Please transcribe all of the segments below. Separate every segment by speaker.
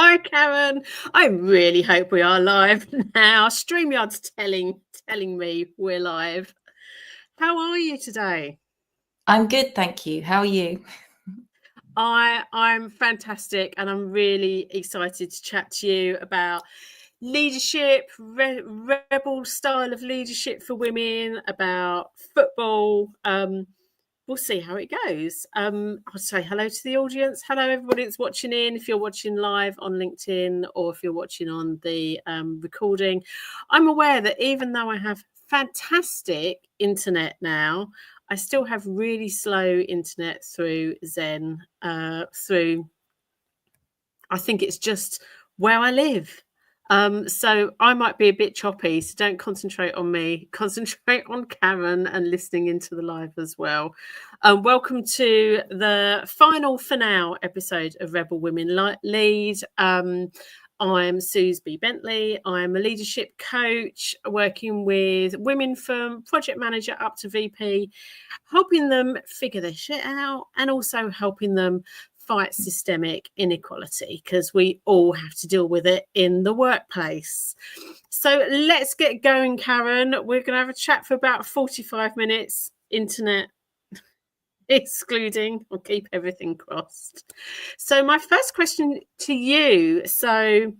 Speaker 1: Hi, Karen. I really hope we are live now. StreamYard's telling me we're live. How are you today?
Speaker 2: I'm good, thank you. How are you?
Speaker 1: I'm fantastic, and I'm really excited to chat to you about leadership, rebel style of leadership for women, about football. We'll see how it goes. I'll say hello to the audience. Hello, everybody that's watching in. If you're watching live on LinkedIn or if you're watching on the recording, I'm aware that even though I have fantastic internet now, I still have really slow internet through Zen. I think it's just where I live. So I might be a bit choppy, so don't concentrate on me. Concentrate on Karen and listening into the live as well. Welcome to the final for now episode of Rebel Women Lead. I'm Suze B. Bentley. I'm a leadership coach working with women from project manager up to VP, helping them figure their shit out and also helping them fight systemic inequality, because we all have to deal with it in the workplace. So let's get going, Karen. We're going to have a chat for about 45 minutes, internet excluding. I'll keep everything crossed. So my first question to you, so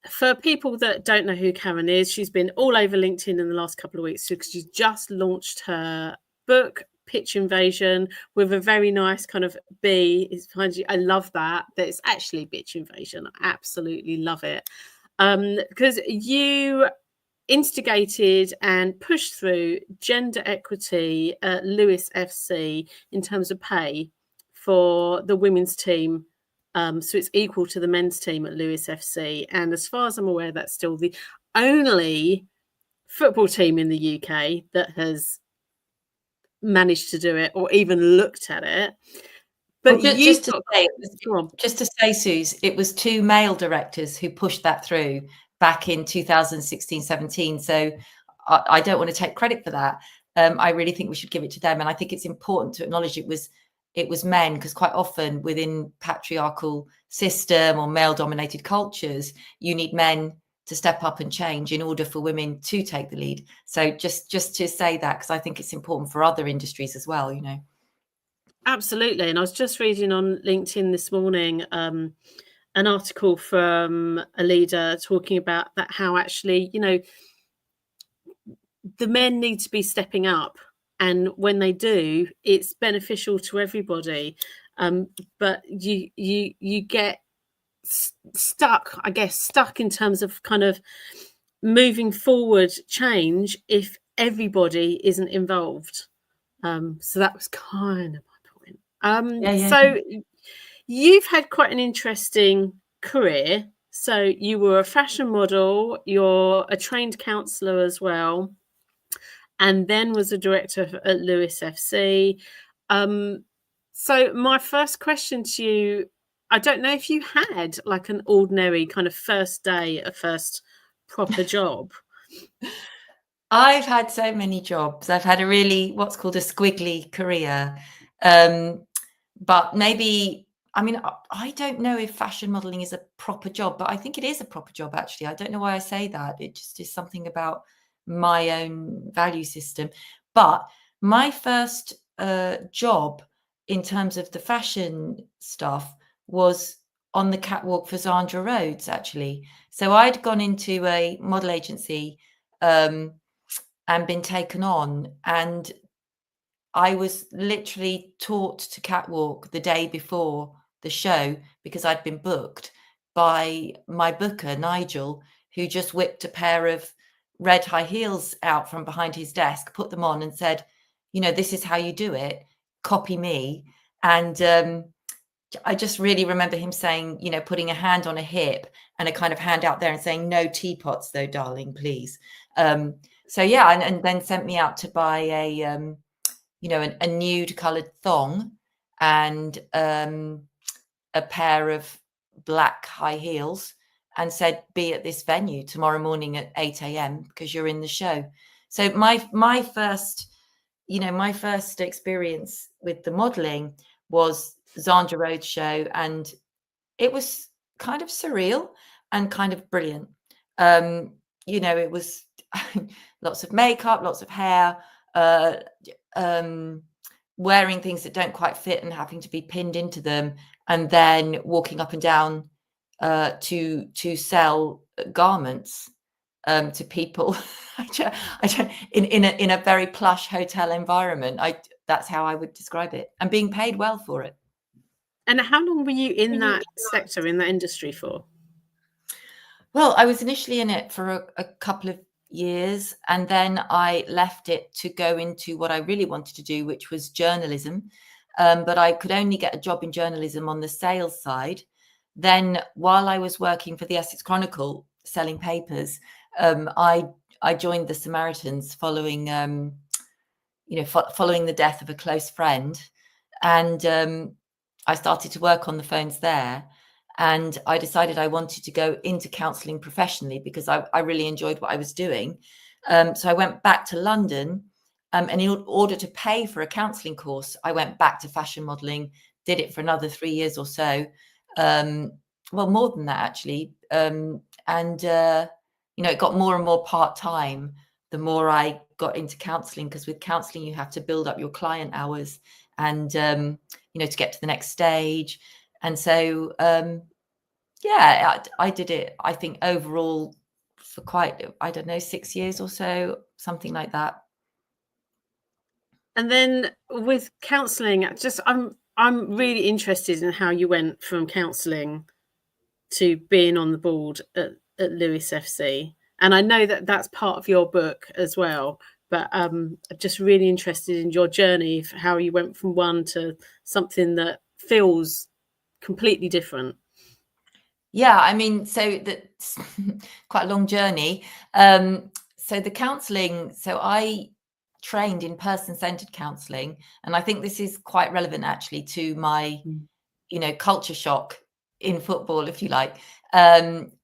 Speaker 1: for people that don't know who Karen is, she's been all over LinkedIn in the last couple of weeks because she's just launched her book, Pitch Invasion, with a very nice kind of B. It's behind you. I love that it's actually Bitch Invasion. I absolutely love it. Because you instigated and pushed through gender equity at Lewes FC in terms of pay for the women's team. So it's equal to the men's team at Lewes FC. And as far as I'm aware, that's still the only football team in the UK that has managed to do it or even looked at it. But
Speaker 2: well, just to say, Suze, it was two male directors who pushed that through back in 2016-17. So I don't want to take credit for that. I really think we should give it to them. And I think it's important to acknowledge it was men, because quite often within patriarchal system or male dominated cultures, you need men to step up and change in order for women to take the lead. So just to say that, because I think it's important for other industries as well, you know.
Speaker 1: Absolutely. And I was just reading on LinkedIn this morning an article from a leader talking about that, how actually, you know, the men need to be stepping up. And when they do, it's beneficial to everybody. But you get stuck in terms of kind of moving forward change if everybody isn't involved. So that was kind of my point. So you've had quite an interesting career. So you were a fashion model, you're a trained counsellor as well, and then was a director at Lewes FC. So my first question to you, I don't know if you had like an ordinary kind of first day, a first proper job.
Speaker 2: I've had so many jobs. I've had a really, what's called a squiggly career. But maybe, I mean, I don't know if fashion modeling is a proper job, but I think it is a proper job, actually. I don't know why I say that. It just is something about my own value system. But my first job in terms of the fashion stuff was on the catwalk for Zandra Rhodes, actually. So I'd gone into a model agency and been taken on, and I was literally taught to catwalk the day before the show because I'd been booked by my booker, Nigel, who just whipped a pair of red high heels out from behind his desk, put them on and said, you know, this is how you do it. Copy me. And I just really remember him saying, you know, putting a hand on a hip and a kind of hand out there and saying, no teapots though, darling, please. So yeah, and then sent me out to buy a nude coloured thong and a pair of black high heels, and said, be at this venue tomorrow morning at 8 a.m. because you're in the show. So my first experience with the modelling was Zandra Rhodes show, and it was kind of surreal and kind of brilliant. It was lots of makeup, lots of hair, wearing things that don't quite fit and having to be pinned into them, and then walking up and down to sell garments to people. In a very plush hotel environment. That's how I would describe it, and being paid well for it.
Speaker 1: And how long were you in that sector, in that industry for?
Speaker 2: Well, I was initially in it for a couple of years, and then I left it to go into what I really wanted to do, which was journalism. But I could only get a job in journalism on the sales side. Then, while I was working for the Essex Chronicle selling papers, I joined the Samaritans following the death of a close friend, and I started to work on the phones there. And I decided I wanted to go into counselling professionally because I really enjoyed what I was doing. So I went back to London, and in order to pay for a counselling course, I went back to fashion modelling, did it for another 3 years or so. Well, more than that, actually. It got more and more part-time the more I got into counselling, because with counselling, you have to build up your client hours and, to get to the next stage. And so, I did it, I think, overall for quite, 6 years or so, something like that.
Speaker 1: And then with counselling, I'm really interested in how you went from counselling to being on the board at Lewes FC. And I know that that's part of your book as well, but I'm just really interested in your journey, how you went from one to something that feels completely different.
Speaker 2: Yeah, I mean, so that's quite a long journey. So the counselling, so I trained in person-centered counselling, and I think this is quite relevant actually to my, culture shock in football, if you like.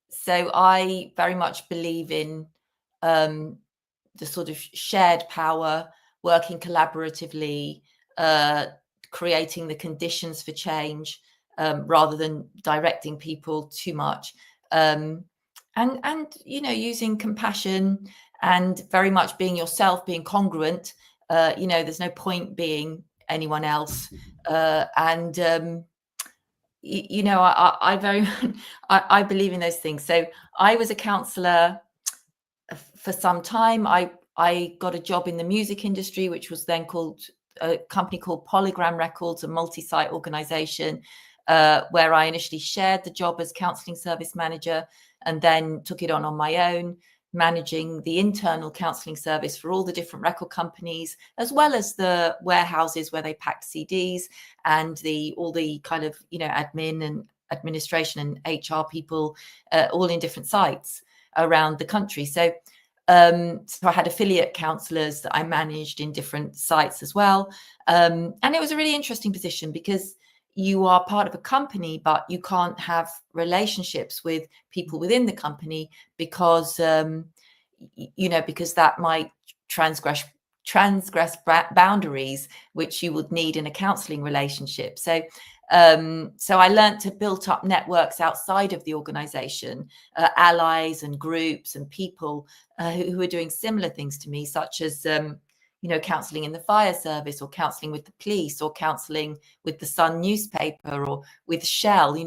Speaker 2: So I very much believe in the sort of shared power, working collaboratively, creating the conditions for change, rather than directing people too much, and using compassion and very much being yourself, being congruent. There's no point being anyone else, I very I believe in those things. So I was a counsellor for some time. I got a job in the music industry, which was then called a company called Polygram Records, a multi-site organization, where I initially shared the job as counselling service manager, and then took it on my own, managing the internal counselling service for all the different record companies, as well as the warehouses where they packed CDs, and all the kind of admin and administration and HR people, all in different sites around the country. So I had affiliate counsellors that I managed in different sites as well. And it was a really interesting position because you are part of a company, but you can't have relationships with people within the company because that might transgress boundaries which you would need in a counselling relationship. So I learned to build up networks outside of the organization, allies and groups and people who are doing similar things to me, such as counselling in the fire service, or counselling with the police, or counselling with the Sun newspaper, or with Shell,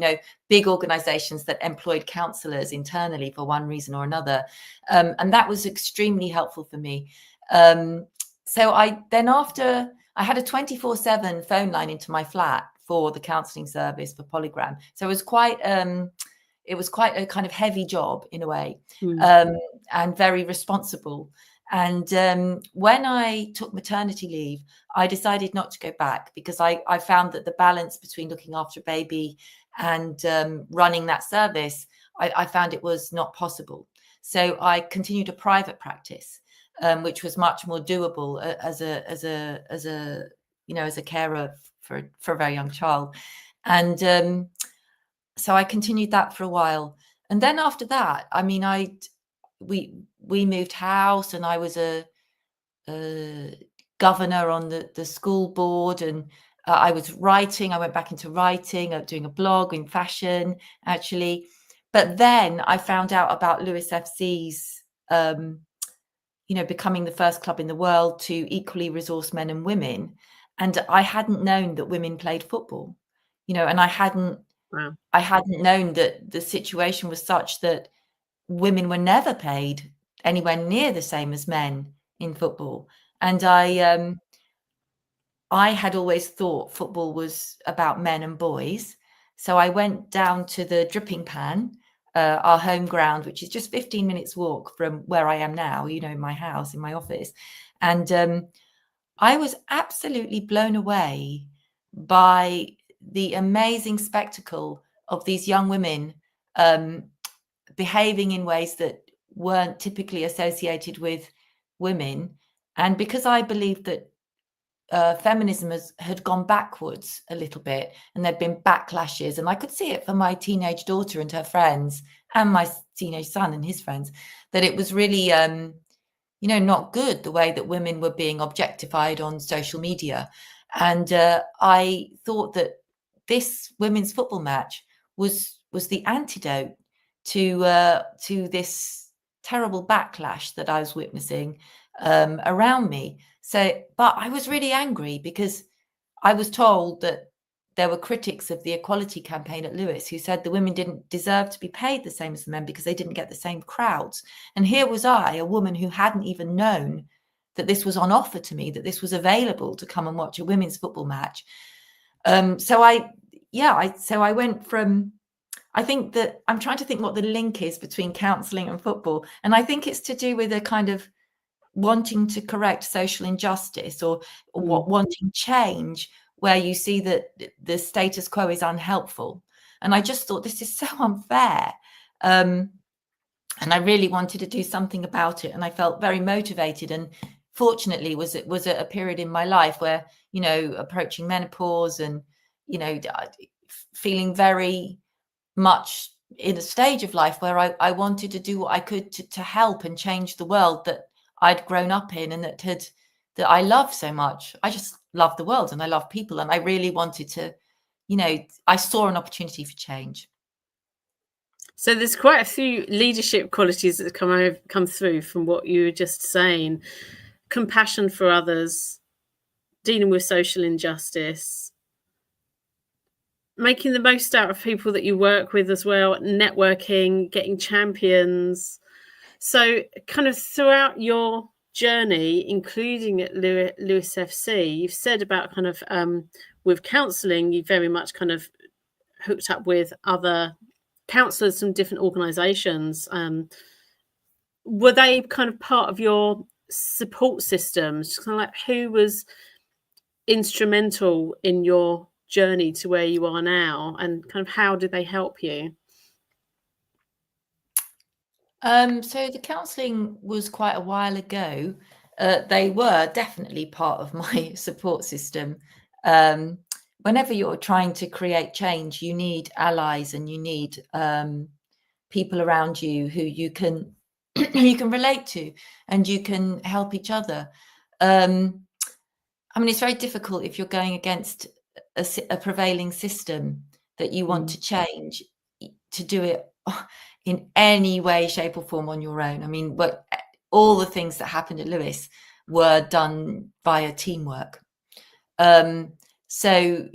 Speaker 2: big organisations that employed counsellors internally for one reason or another. And that was extremely helpful for me. So after I had a 24/7 phone line into my flat for the counselling service for Polygram. So it was quite a kind of heavy job in a way, and very responsible. And when I took maternity leave, I decided not to go back, because I found that the balance between looking after a baby and running that service, I found it was not possible. So I continued a private practice, which was much more doable as a carer for a very young child. And so I continued that for a while. And then after that, I mean, we moved house, and I was a governor on the school board, and I was writing. I went back into writing, doing a blog in fashion, actually. But then I found out about Lewes FC's, becoming the first club in the world to equally resource men and women. And I hadn't known that women played football, and I hadn't
Speaker 1: Wow.
Speaker 2: known that the situation was such that women were never paid anywhere near the same as men in football. And I had always thought football was about men and boys. So I went down to the Dripping Pan, our home ground, which is just 15 minutes walk from where I am now, in my house, in my office. And I was absolutely blown away by the amazing spectacle of these young women behaving in ways that weren't typically associated with women. And because I believe that feminism had gone backwards a little bit, and there'd been backlashes, and I could see it for my teenage daughter and her friends, and my teenage son and his friends, that it was really not good, the way that women were being objectified on social media. And I thought that this women's football match was the antidote to this terrible backlash that I was witnessing around me. So, but I was really angry because I was told that there were critics of the equality campaign at Lewes who said the women didn't deserve to be paid the same as the men because they didn't get the same crowds. And here was I, a woman who hadn't even known that this was on offer to me, that this was available to come and watch a women's football match. So I went from, I think that I'm trying to think what the link is between counselling and football. And I think it's to do with a kind of wanting to correct social injustice or wanting change, where you see that the status quo is unhelpful. And I just thought, this is so unfair. And I really wanted to do something about it. And I felt very motivated. And fortunately, it was a period in my life where, approaching menopause and, feeling very much in a stage of life where I wanted to do what I could to help and change the world that I'd grown up in and that I love so much. I just love the world and I love people. And I really wanted to, I saw an opportunity for change.
Speaker 1: So there's quite a few leadership qualities that come through from what you were just saying. Compassion for others, dealing with social injustice, making the most out of people that you work with as well, networking, getting champions. So kind of throughout your journey, including at Lewes FC, you've said about kind of with counselling, you very much kind of hooked up with other counsellors from different organisations. Were they kind of part of your support systems? Kind of like, who was instrumental in your journey to where you are now, and kind of how did they help you?
Speaker 2: So the counselling was quite a while ago. They were definitely part of my support system. Whenever you're trying to create change, you need allies and you need people around you who you can relate to and you can help each other. I mean, it's very difficult if you're going against a prevailing system that you want to change, to do it in any way, shape or form on your own. I mean, but all the things that happened at Lewes were done via teamwork. So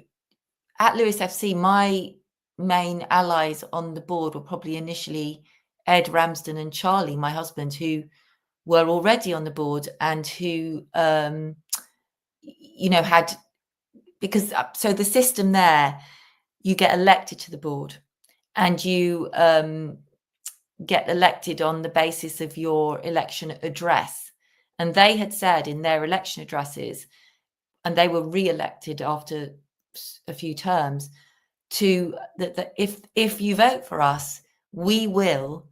Speaker 2: at Lewes FC, my main allies on the board were probably initially Ed Ramsden and Charlie, my husband, who were already on the board and who, had, because so the system there, you get elected to the board and you get elected on the basis of your election address. And they had said in their election addresses, and they were re-elected after a few terms, that if you vote for us, we will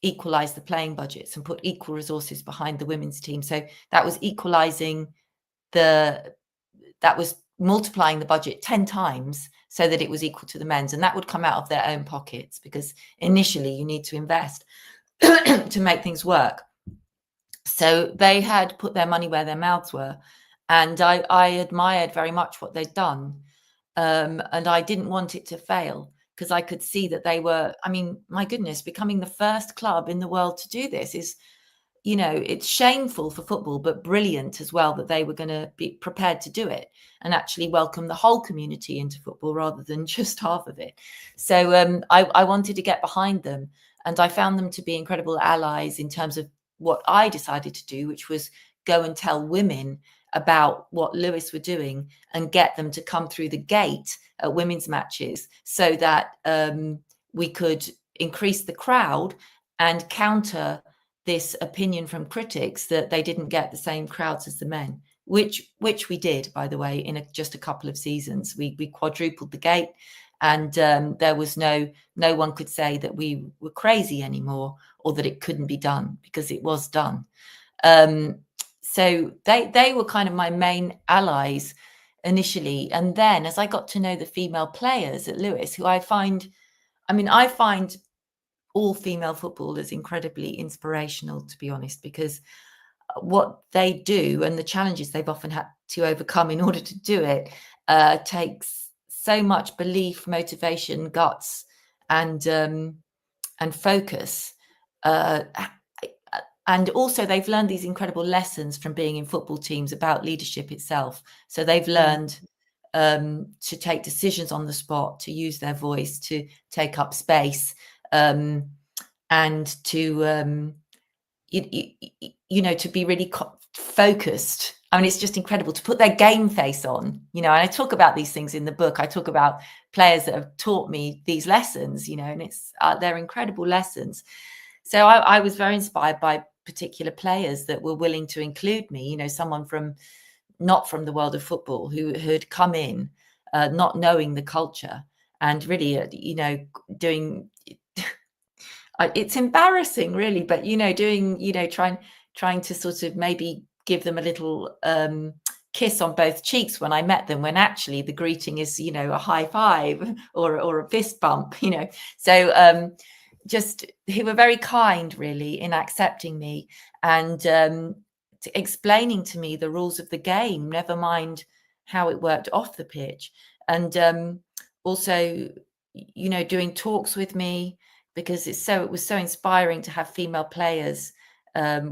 Speaker 2: equalize the playing budgets and put equal resources behind the women's team. So that was equalizing that was multiplying the budget 10 times so that it was equal to the men's, and that would come out of their own pockets, because initially you need to invest to make things work. So they had put their money where their mouths were, And I admired very much what they'd done. And I didn't want it to fail, because I could see that they were, I mean, my goodness, becoming the first club in the world to do this is, you know, it's shameful for football, but brilliant as well that they were going to be prepared to do it and actually welcome the whole community into football rather than just half of it. So I wanted to get behind them, and I found them to be incredible allies in terms of what I decided to do, which was go and tell women about what Lewes were doing and get them to come through the gate at women's matches, so that we could increase the crowd and counter this opinion from critics that they didn't get the same crowds as the men, which we did, by the way, in just a couple of seasons. We quadrupled the gate, and there was no one could say that we were crazy anymore or that it couldn't be done, because it was done. So they were kind of my main allies initially. And then as I got to know the female players at Lewes, who I find all female footballers incredibly inspirational, to be honest, because what they do and the challenges they've often had to overcome in order to do it takes so much belief, motivation, guts, and focus. And also they've learned these incredible lessons from being in football teams about leadership itself. So they've learned to take decisions on the spot, to use their voice, to take up space, and to you know, to be really focused. I mean, it's just incredible to put their game face on, you know. And I talk about these things in the book. I talk about players that have taught me these lessons, you know, and it's they're incredible lessons. So I was very inspired by particular players that were willing to include me, you know, someone not from the world of football who had come in not knowing the culture, and really, you know, doing it's embarrassing really, but, you know, doing, you know, trying to sort of maybe give them a little kiss on both cheeks when I met them, when actually the greeting is, you know, a high five or a fist bump, you know. So just who were very kind really in accepting me and explaining to me the rules of the game, never mind how it worked off the pitch. And also, you know, doing talks with me, because it was so inspiring to have female players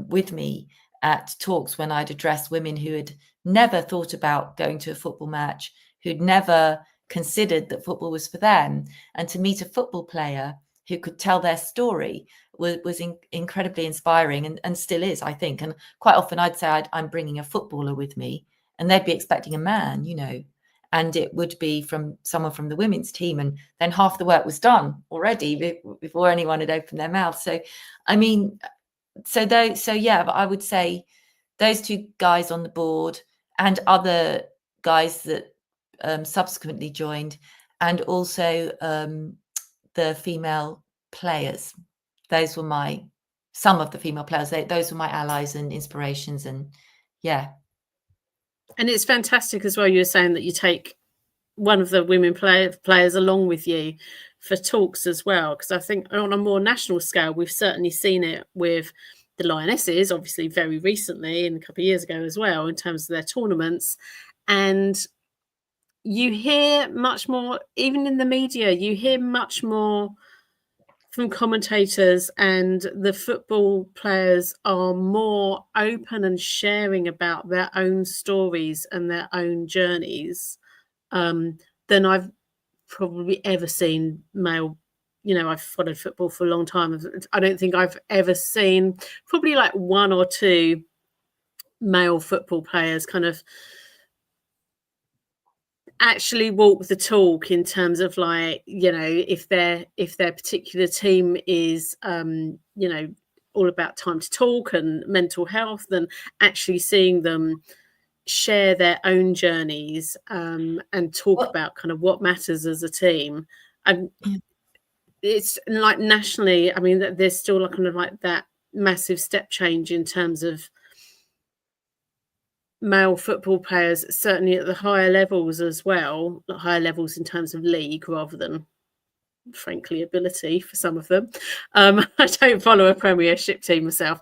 Speaker 2: with me at talks when I'd address women who had never thought about going to a football match, who'd never considered that football was for them. And to meet a football player who could tell their story was incredibly inspiring, and still is, I think. And quite often I'd say I'm bringing a footballer with me, and they'd be expecting a man, you know, and it would be from someone from the women's team, and then half the work was done already before anyone had opened their mouth. So, I mean, yeah, but I would say those two guys on the board and other guys that subsequently joined, and also the female players. Those were some of the female players. Those were my allies and inspirations, and yeah.
Speaker 1: And it's fantastic as well. You were saying that you take one of the women players along with you for talks as well, because I think on a more national scale, we've certainly seen it with the Lionesses, obviously very recently and a couple of years ago as well, in terms of their tournaments. And you hear much more, even in the media, you hear much more from commentators, and the football players are more open and sharing about their own stories and their own journeys than I've probably ever seen male. You know, I've followed football for a long time. I don't think I've ever seen, probably like one or two male football players kind of actually walk the talk, in terms of, like, you know, if their particular team is you know, all about time to talk and mental health, then actually seeing them share their own journeys and talk about kind of what matters as a team. And it's like nationally, I mean, there's still like kind of like that massive step change in terms of male football players, certainly at the higher levels as well, higher levels in terms of league rather than, frankly, ability for some of them. I don't follow a Premiership team myself.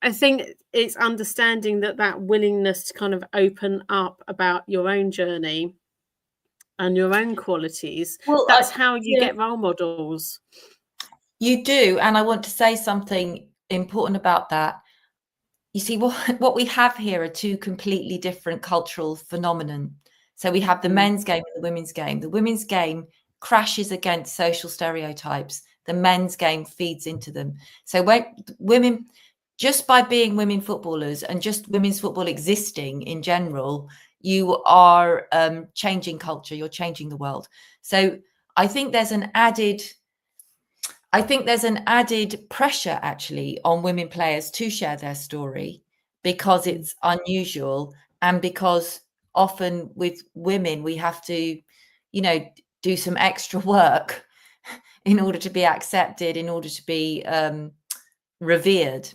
Speaker 1: I think it's understanding that willingness to kind of open up about your own journey and your own qualities.
Speaker 2: Well,
Speaker 1: That's how you
Speaker 2: yeah,
Speaker 1: get role models.
Speaker 2: you do. And I want to say something important about that. You see, what we have here are two completely different cultural phenomenon. So we have the men's game and the women's game. The women's game crashes against social stereotypes. The men's game feeds into them. So when women, just by being women footballers and just women's football existing in general, you are changing culture. You're changing the world. So I think there's an added pressure actually on women players to share their story because it's unusual, and because often with women we have to, do some extra work in order to be accepted, in order to be revered.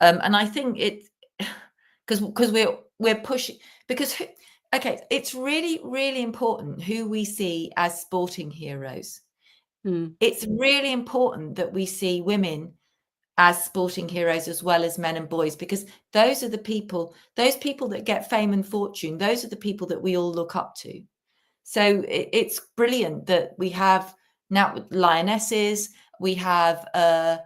Speaker 2: And I think it because we're pushing, because okay, it's really, really important who we see as sporting heroes. It's really important that we see women as sporting heroes as well as men and boys, because those people that get fame and fortune, those are the people that we all look up to. So it's brilliant that we have now lionesses, we have a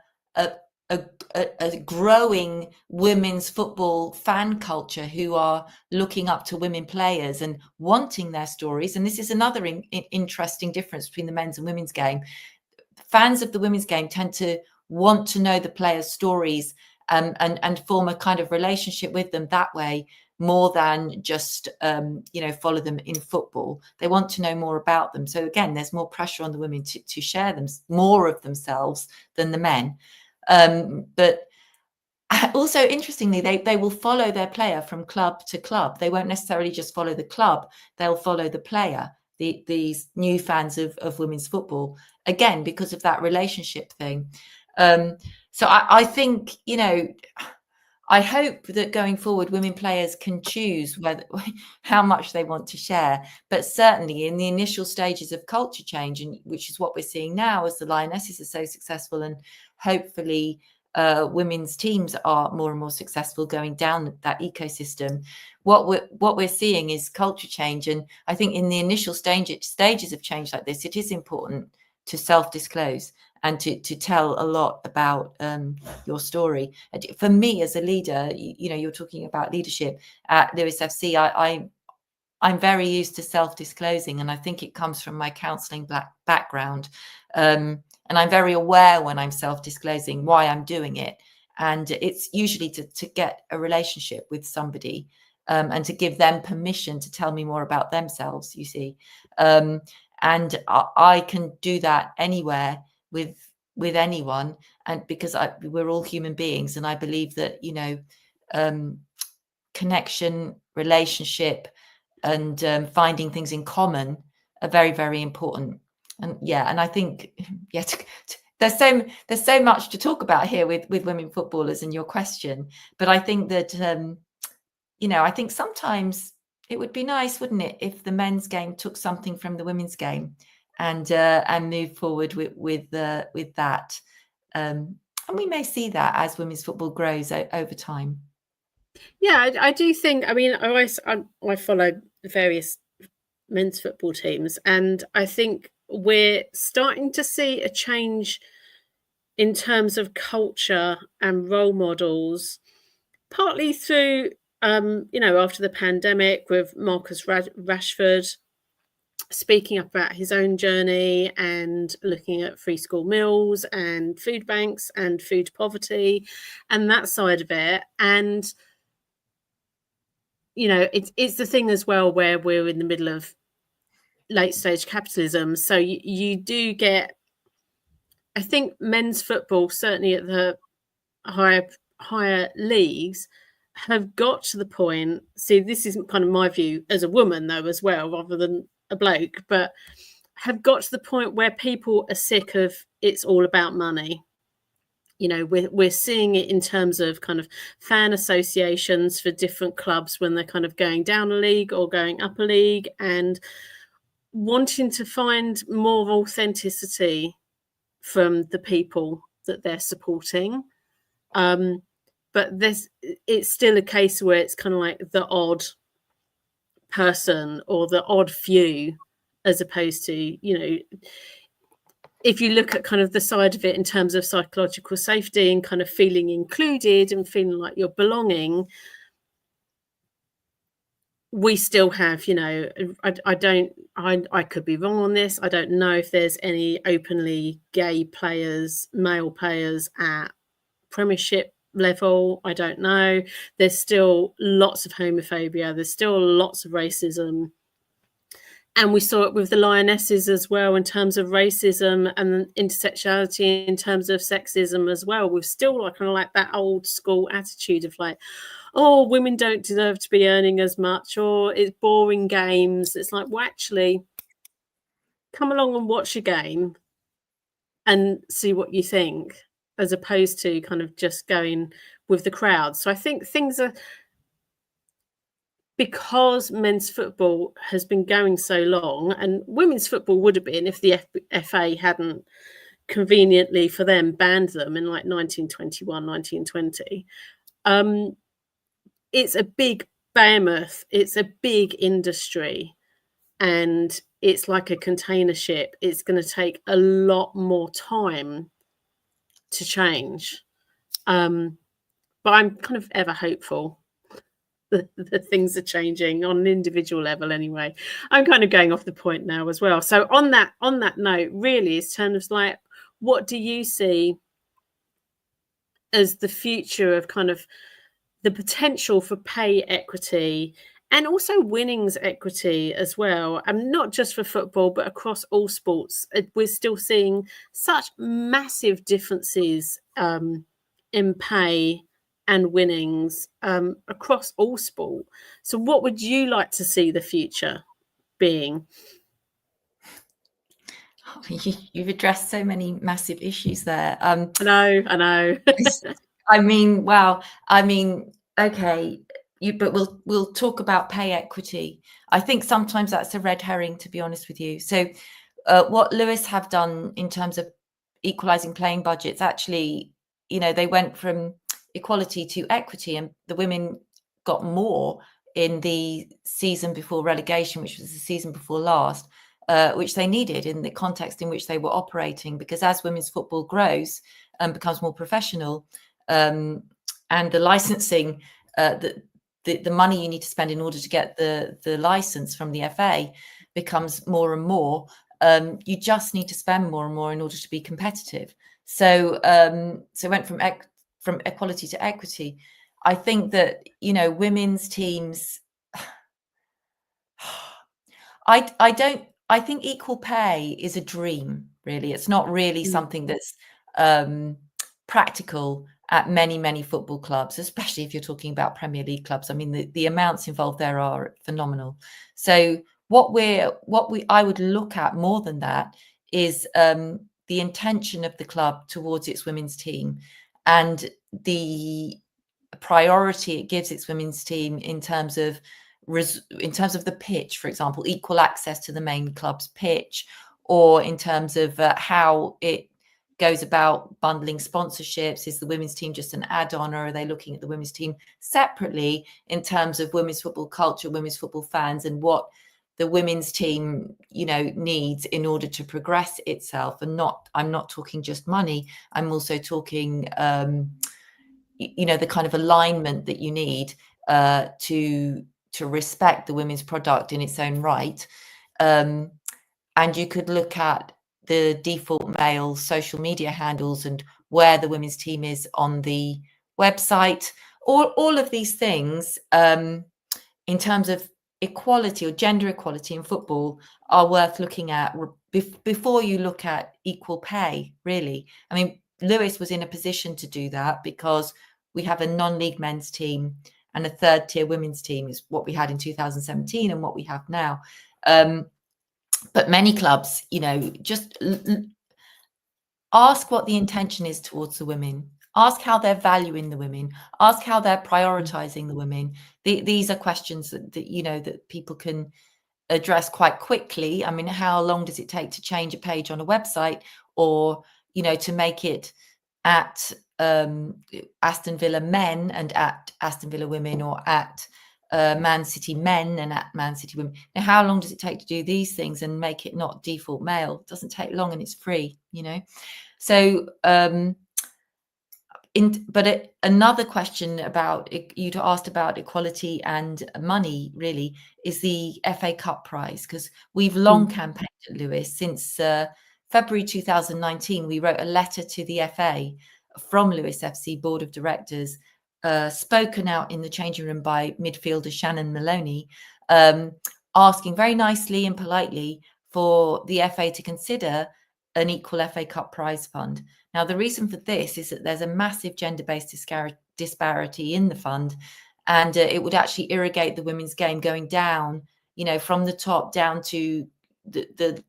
Speaker 2: growing women's football fan culture who are looking up to women players and wanting their stories. And this is another interesting difference between the men's and women's game. Fans of the women's game tend to want to know the players' stories and form a kind of relationship with them that way, more than just follow them in football. They want to know more about them. So again, there's more pressure on the women to share them more of themselves than the men. But also, interestingly, they will follow their player from club to club. They won't necessarily just follow the club, they'll follow the player, these new fans of women's football, again, because of that relationship thing. So I think, I hope that going forward, women players can choose how much they want to share. But certainly in the initial stages of culture change, and which is what we're seeing now as the Lionesses are so successful, and hopefully women's teams are more and more successful going down that ecosystem, what we're seeing is culture change. And I think in the initial stages of change like this, it is important to self-disclose and to tell a lot about your story. For me as a leader, you're talking about leadership at Lewes FC. I'm very used to self-disclosing, and I think it comes from my counselling background. And I'm very aware when I'm self-disclosing why I'm doing it. And it's usually to get a relationship with somebody and to give them permission to tell me more about themselves, you see. And I can do that anywhere with anyone, and because we're all human beings, and I believe that connection, relationship, and finding things in common are very, very important. And I think there's so much to talk about here with women footballers and your question, but I think that I think sometimes it would be nice, wouldn't it, if the men's game took something from the women's game and move forward with that. And we may see that as women's football grows over time.
Speaker 1: Yeah, I do think. I mean, I follow various men's football teams, and I think we're starting to see a change in terms of culture and role models, partly through after the pandemic with Marcus Rashford speaking up about his own journey and looking at free school meals and food banks and food poverty and that side of it. And it's the thing as well where we're in the middle of late stage capitalism, so you do get, I think, men's football, certainly at the higher leagues, have got to the point. See, this is kind of my view as a woman, though, as well, rather than a bloke, but have got to the point where people are sick of it's all about money. We're seeing it in terms of kind of fan associations for different clubs when they're kind of going down a league or going up a league, and wanting to find more authenticity from the people that they're supporting. but it's still a case where it's kind of like the odd person or the odd few, as opposed to, you know, if you look at kind of the side of it in terms of psychological safety and kind of feeling included and feeling like you're belonging, we still have, you know, I could be wrong on this. I don't know if there's any openly gay players, male players at Premiership level. I don't know. There's still lots of homophobia. There's still lots of racism. And we saw it with the Lionesses as well, in terms of racism and intersectionality, in terms of sexism as well. We've still like kind of like that old school attitude of like, oh, women don't deserve to be earning as much, or it's boring games. It's like, well, actually, come along and watch a game and see what you think, as opposed to kind of just going with the crowd. So I think things are, because men's football has been going so long, and women's football would have been if the FA hadn't conveniently for them banned them in like 1921, 1920. It's a big behemoth. It's a big industry, and it's like a container ship. It's going to take a lot more time to change. But I'm kind of ever hopeful that things are changing on an individual level anyway. I'm kind of going off the point now as well. So on that note, really, it's kind of like, what do you see as the future of kind of the potential for pay equity and also winnings equity as well, and not just for football but across all sports? We're still seeing such massive differences in pay and winnings across all sport. So what would you like to see the future being?
Speaker 2: Oh, you've addressed so many massive issues there.
Speaker 1: I know.
Speaker 2: I mean, wow. I mean, okay, but we'll talk about pay equity. I think sometimes that's a red herring, to be honest with you. So what Lewes have done in terms of equalising playing budgets, actually, you know, they went from equality to equity, and the women got more in the season before relegation, which was the season before last, which they needed in the context in which they were operating, because as women's football grows and becomes more professional, and the licensing, the money you need to spend in order to get the license from the FA becomes more and more, you just need to spend more and more in order to be competitive. So so it went from equality to equity. I think that, you know, women's teams, I think equal pay is a dream, really. It's not really something that's practical at many football clubs, especially if you're talking about Premier League clubs. I mean, the amounts involved there are phenomenal. So I would look at more than that is the intention of the club towards its women's team, and the priority it gives its women's team in terms of the pitch, for example, equal access to the main club's pitch, or in terms of how it goes about bundling sponsorships. Is the women's team just an add-on, or are they looking at the women's team separately in terms of women's football culture, women's football fans, and what the women's team, you know, needs in order to progress itself? And I'm not talking just money. I'm also talking, you know, the kind of alignment that you need to respect the women's product in its own right. And you could look at the default male social media handles and where the women's team is on the website. All of these things, in terms of equality or gender equality in football, are worth looking at before you look at equal pay, really. I mean, Lewes was in a position to do that because we have a non-league men's team and a third tier women's team, is what we had in 2017 and what we have now. But many clubs, you know, just ask what the intention is towards the women. Ask how they're valuing the women. Ask how they're prioritizing the women. These are questions that you know, that people can address quite quickly. I mean, how long does it take to change a page on a website, or, you know, to make it at Aston Villa men and at Aston Villa women, or at Man City men and at Man City women. Now, how long does it take to do these things and make it not default male? It doesn't take long, and it's free, you know. So another question about you'd asked about equality and money really is the FA Cup prize, because we've long campaigned at Lewes since February 2019. We wrote a letter to the FA from Lewes FC Board of Directors, spoken out in the changing room by midfielder Shannon Maloney, asking very nicely and politely for the FA to consider an equal FA Cup prize fund. Now, the reason for this is that there's a massive gender-based disparity in the fund, and it would actually irrigate the women's game, going down, you know, from the top down to the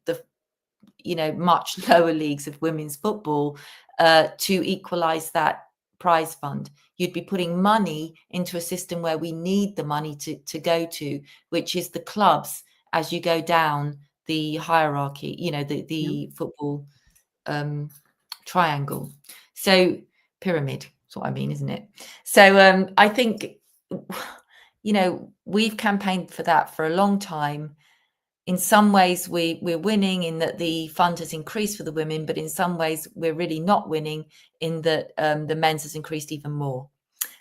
Speaker 2: you know, much lower leagues of women's football, to equalize that prize fund. You'd be putting money into a system where we need the money to go to, which is the clubs as you go down the hierarchy, you know, the football triangle. So pyramid is what I mean, isn't it? So I think, you know, we've campaigned for that for a long time. In some ways we're winning in that the fund has increased for the women, but in some ways we're really not winning in that the men's has increased even more.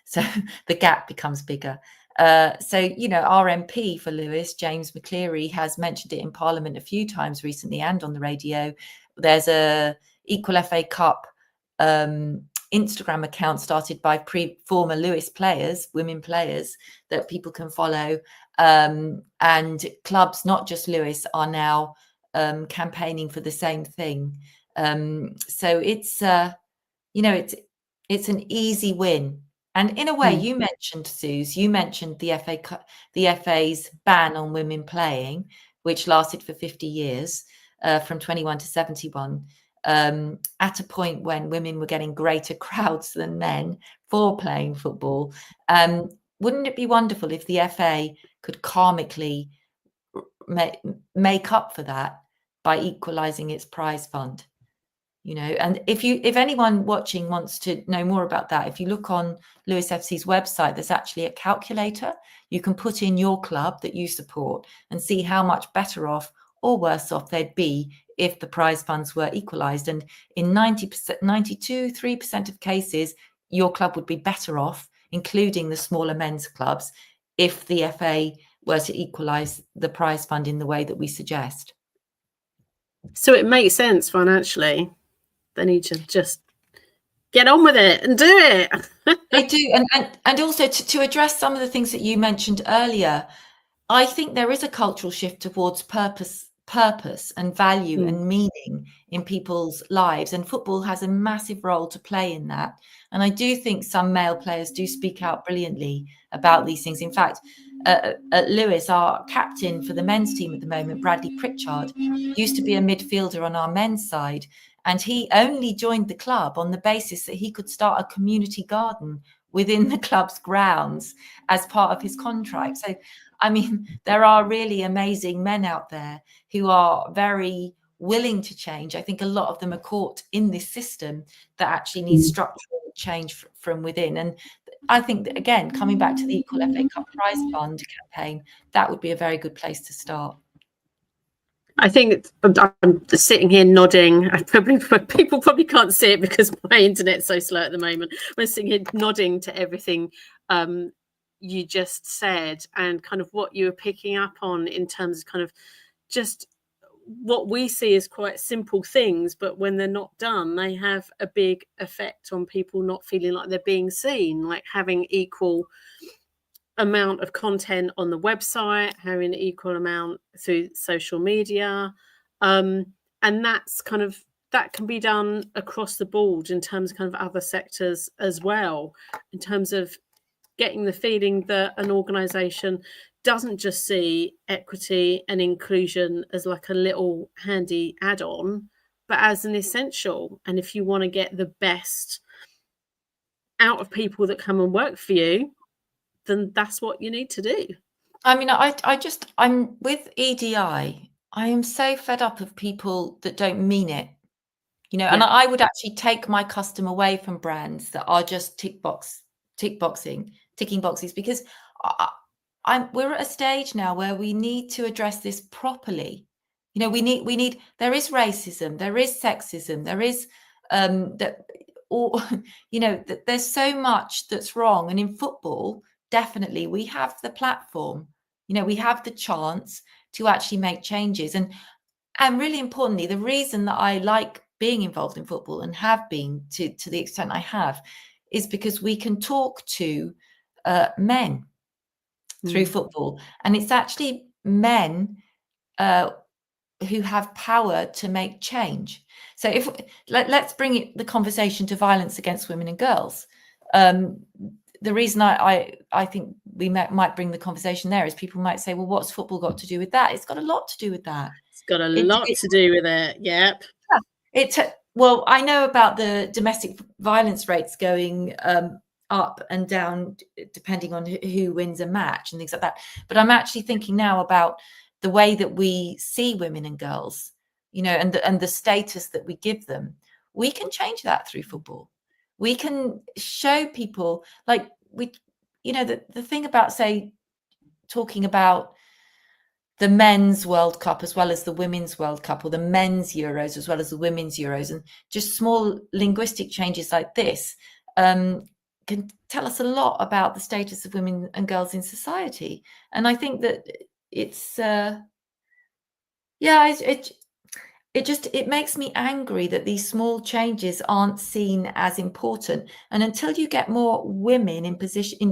Speaker 2: So the gap becomes bigger. So, you know, our MP for Lewes, James McCleary, has mentioned it in Parliament a few times recently and on the radio. There's a Equal FA Cup Instagram account started by former Lewes players, women players, that people can follow. And clubs, not just Lewes, are now campaigning for the same thing. So it's, you know, it's an easy win. And in a way, you mentioned, Suze, you mentioned the FA's ban on women playing, which lasted for 50 years, from 21 to 71, at a point when women were getting greater crowds than men for playing football. Wouldn't it be wonderful if the FA could karmically make up for that by equalising its prize fund? You know, and if anyone watching wants to know more about that, if you look on Lewes FC's website, there's actually a calculator. You can put in your club that you support and see how much better off or worse off they'd be if the prize funds were equalised. And in 3% of cases, your club would be better off, including the smaller men's clubs, if the FA were to equalise the prize fund in the way that we suggest.
Speaker 1: So it makes sense financially. They need to just get on with it and do it.
Speaker 2: They do. And also to address some of the things that you mentioned earlier, I think there is a cultural shift towards purpose and value and meaning in people's lives. And football has a massive role to play in that. And I do think some male players do speak out brilliantly about these things. In fact, at Lewes, our captain for the men's team at the moment, Bradley Pritchard, used to be a midfielder on our men's side. And he only joined the club on the basis that he could start a community garden within the club's grounds as part of his contract. So, I mean, there are really amazing men out there who are very willing to change. I think a lot of them are caught in this system that actually needs structural change from within. And I think that, again, coming back to the Equal FA Cup Prize Fund campaign, that would be a very good place to start.
Speaker 1: I think I'm sitting here nodding. People probably can't see it because my internet's so slow at the moment. I'm sitting here nodding to everything you just said, and kind of what you were picking up on in terms of kind of just what we see as quite simple things, but when they're not done, they have a big effect on people not feeling like they're being seen, like having equal amount of content on the website, having an equal amount through social media, and that's kind of, that can be done across the board in terms of kind of other sectors as well, in terms of getting the feeling that an organisation doesn't just see equity and inclusion as like a little handy add-on, but as an essential. And if you want to get the best out of people that come and work for you, then that's what you need to do.
Speaker 2: I mean, I'm with EDI. I am so fed up of people that don't mean it. you know, and I would actually take my custom away from brands that are just ticking boxes, because we're at a stage now where we need to address this properly. You know, we need there is racism, there is sexism, there is you know, there's so much that's wrong. And in football, definitely we have the platform, you know, we have the chance to actually make changes. And really importantly, the reason that I like being involved in football and have been to the extent I have is because we can talk to men through football. And it's actually men who have power to make change. So if let's bring the conversation to violence against women and girls. The reason I think we might bring the conversation there is people might say, well, what's football got to do with that? It's got a lot to do with that.
Speaker 1: It's got a lot to do with it. Yep.
Speaker 2: Well, I know about the domestic violence rates going up and down depending on who wins a match and things like that. But I'm actually thinking now about the way that we see women and girls, you know, and the status that we give them. We can change that through football. We can show people, like, you know, the thing about, say, talking about the men's World Cup as well as the women's World Cup, or the men's Euros as well as the women's Euros, and just small linguistic changes like this can tell us a lot about the status of women and girls in society. And I think that it's it makes me angry that these small changes aren't seen as important. And until you get more women in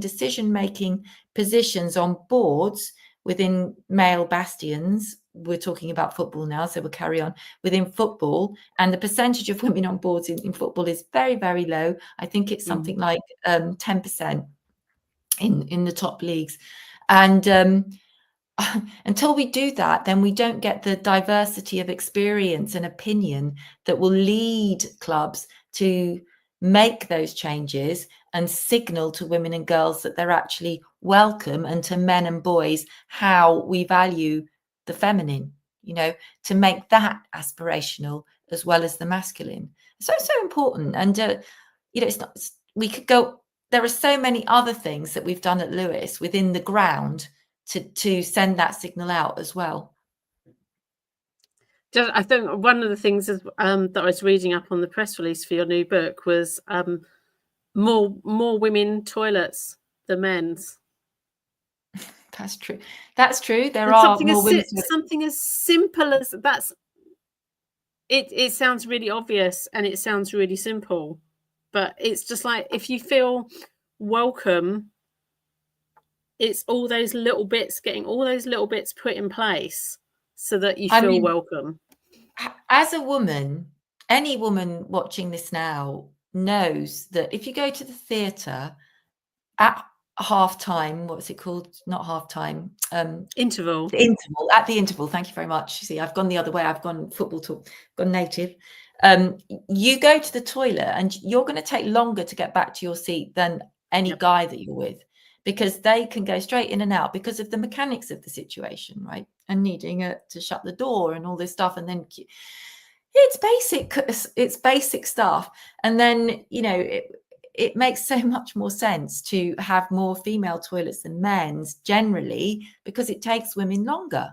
Speaker 2: decision-making positions on boards within male bastions, we're talking about football now, so we'll carry on within football, and the percentage of women on boards in football is very, very low. I think it's something like 10% in the top leagues. And until we do that, then we don't get the diversity of experience and opinion that will lead clubs to make those changes and signal to women and girls that they're actually welcome, and to men and boys how we value the feminine, you know, to make that aspirational as well as the masculine. So important. And you know, we could go, there are so many other things that we've done at Lewes within the ground to send that signal out as well.
Speaker 1: I think one of the things that I was reading up on the press release for your new book was more women toilets than men's.
Speaker 2: That's true. That's true. There are more women.
Speaker 1: Something as simple as that's. It sounds really obvious and it sounds really simple, but it's just like, if you feel welcome, it's all those little bits, getting all those little bits put in place so that you feel welcome.
Speaker 2: As a woman, any woman watching this now knows that if you go to the theatre at half time, what's it called? Not half time.
Speaker 1: Interval.
Speaker 2: At the interval. Thank you very much. See, I've gone the other way. I've gone football talk, gone native. You go to the toilet and you're going to take longer to get back to your seat than any guy that you're with, because they can go straight in and out because of the mechanics of the situation, right? And needing to shut the door and all this stuff. And then it's basic stuff. And then, you know, it makes so much more sense to have more female toilets than men's generally, because it takes women longer.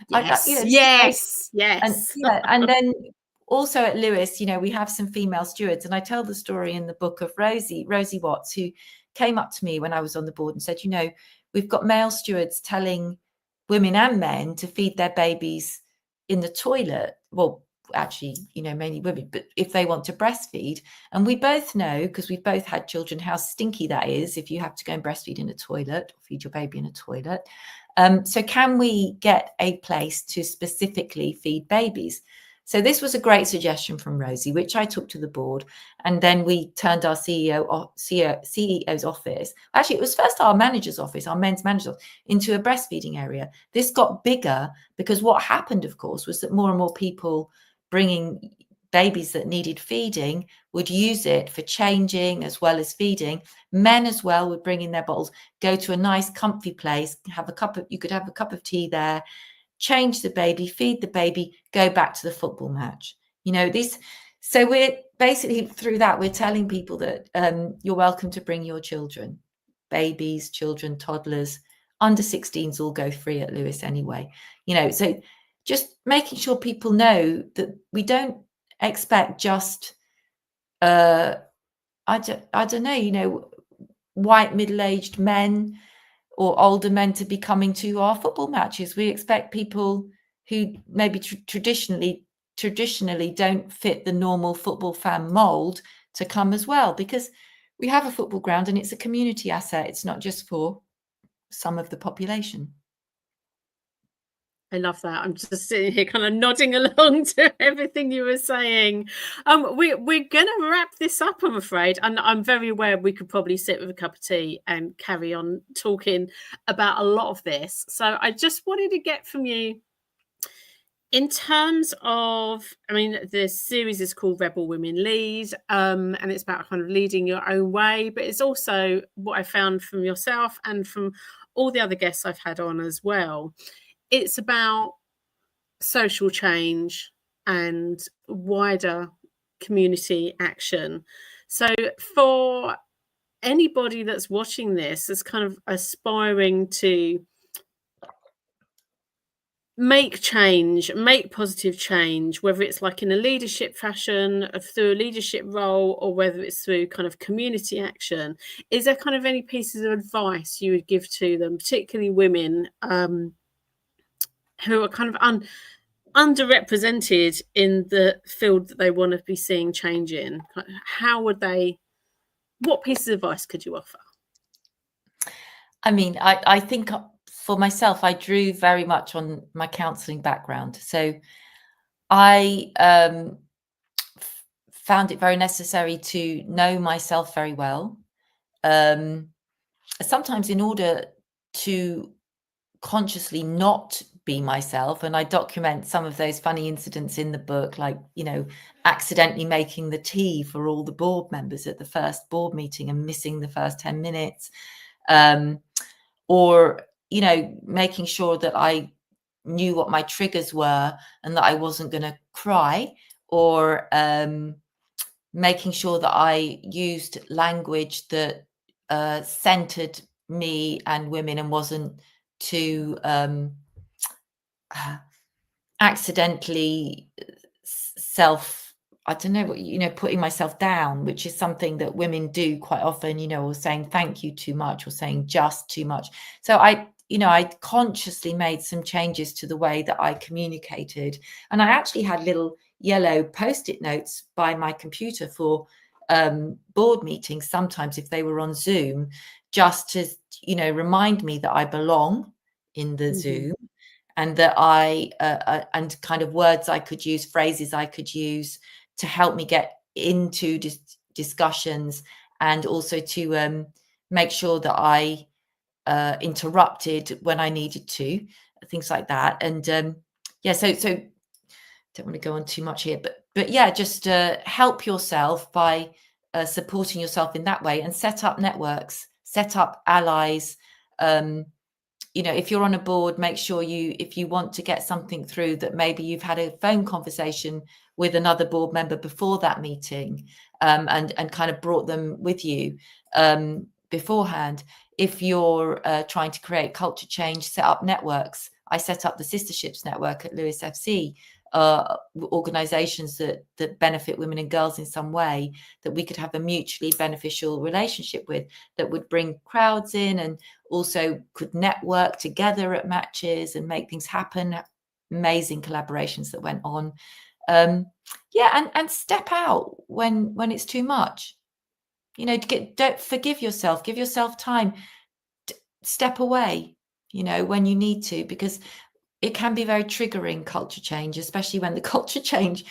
Speaker 1: Yes.
Speaker 2: And then also at Lewes, you know, we have some female stewards, and I tell the story in the book of Rosie Watts, who came up to me when I was on the board and said, you know, we've got male stewards telling women and men to feed their babies in the toilet. Well, actually, you know, mainly women, but if they want to breastfeed. And we both know, because we've both had children, how stinky that is if you have to go and breastfeed in a toilet, or feed your baby in a toilet. So can we get a place to specifically feed babies? So this was a great suggestion from Rosie, which I took to the board. And then we turned our CEO's office. Actually, it was first our manager's office, our men's manager's office, into a breastfeeding area. This got bigger because what happened, of course, was that more and more people bringing babies that needed feeding would use it for changing as well as feeding. Men as well would bring in their bottles, go to a nice comfy place, you could have a cup of tea there, change the baby, feed the baby, go back to the football match. this. So we're basically, through that, we're telling people that you're welcome to bring your children, babies, children, toddlers. Under 16s all go free at Lewes anyway. So just making sure people know that we don't expect just I don't know, white middle-aged men or older men to be coming to our football matches. We expect people who maybe traditionally don't fit the normal football fan mold to come as well, because we have a football ground and it's a community asset. It's not just for some of the population.
Speaker 1: I love that. I'm just sitting here kind of nodding along to everything you were saying. We're going to wrap this up, I'm afraid. And I'm very aware we could probably sit with a cup of tea and carry on talking about a lot of this. So I just wanted to get from you, in terms of, I mean, the series is called Rebel Women Lead, and it's about kind of leading your own way. But it's also what I found from yourself and from all the other guests I've had on as well. It's about social change and wider community action. So for anybody that's watching this, that's kind of aspiring to make change, make positive change, whether it's like in a leadership fashion, through a leadership role, or whether it's through kind of community action, is there kind of any pieces of advice you would give to them, particularly women who are kind of underrepresented in the field that they want to be seeing change in? What pieces of advice could you offer?
Speaker 2: I mean, I think for myself, I drew very much on my counselling background. So I found it very necessary to know myself very well. Sometimes in order to consciously not be myself, and I document some of those funny incidents in the book, like, accidentally making the tea for all the board members at the first board meeting and missing the first 10 minutes, or making sure that I knew what my triggers were and that I wasn't going to cry, or making sure that I used language that centered me and women and wasn't to accidentally putting myself down, which is something that women do quite often, or saying thank you too much or saying just too much. So I consciously made some changes to the way that I communicated. And I actually had little yellow post-it notes by my computer for board meetings, sometimes if they were on Zoom, just to, remind me that I belong in the Zoom, and that and kind of words I could use, phrases I could use to help me get into discussions, and also to make sure that I interrupted when I needed to, things like that. And so don't want to go on too much here, but yeah, just help yourself by supporting yourself in that way, and set up networks, set up allies. If you're on a board, make sure if you want to get something through, that maybe you've had a phone conversation with another board member before that meeting, and kind of brought them with you beforehand. If you're trying to create culture change, set up networks. I set up the Sisterships Network at Lewes FC, organizations that benefit women and girls in some way, that we could have a mutually beneficial relationship with, that would bring crowds in and also could network together at matches and make things happen. Amazing collaborations that went on. And step out when it's too much. Don't forgive yourself, give yourself time, step away, when you need to, because it can be very triggering, culture change, especially when the culture change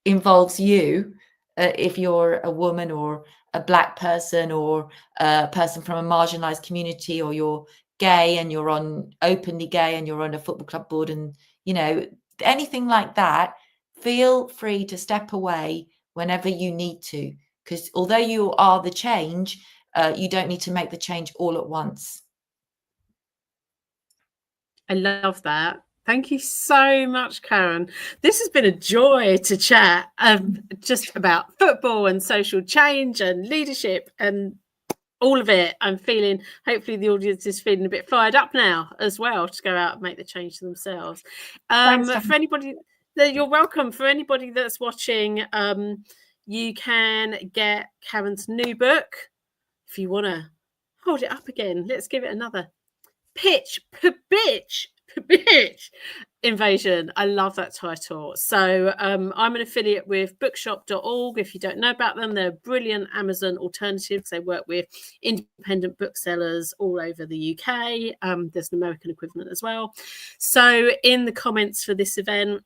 Speaker 2: involves you. If you're a woman or a Black person or a person from a marginalized community, or you're gay and you're openly gay and you're on a football club board, and anything like that, feel free to step away whenever you need to, because although you are the change, you don't need to make the change all at once.
Speaker 1: I love that. Thank you so much, Karen. This has been a joy to chat just about football and social change and leadership and all of it. I'm feeling, hopefully the audience is feeling a bit fired up now as well to go out and make the change to themselves. For anybody, you're welcome. For anybody that's watching, you can get Karen's new book. If you want to hold it up again, let's give it another pitch invasion. I love that title. So I'm an affiliate with bookshop.org. If you don't know about them, they're brilliant Amazon alternatives. They work with independent booksellers all over the UK. There's an American equivalent as well. So in the comments for this event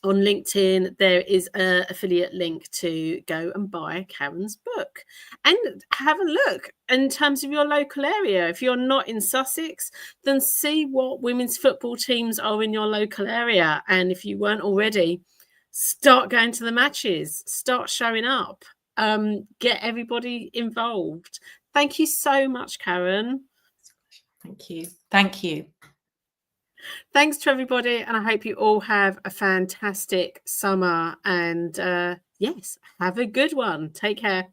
Speaker 1: on LinkedIn, there is an affiliate link to go and buy Karen's book and have a look in terms of your local area. If you're not in Sussex, then see what women's football teams are in your local area. And if you weren't already, start going to the matches, start showing up, get everybody involved. Thank you so much, Karen.
Speaker 2: Thank you. Thank you.
Speaker 1: Thanks to everybody, and I hope you all have a fantastic summer. And yes, have a good one. Take care.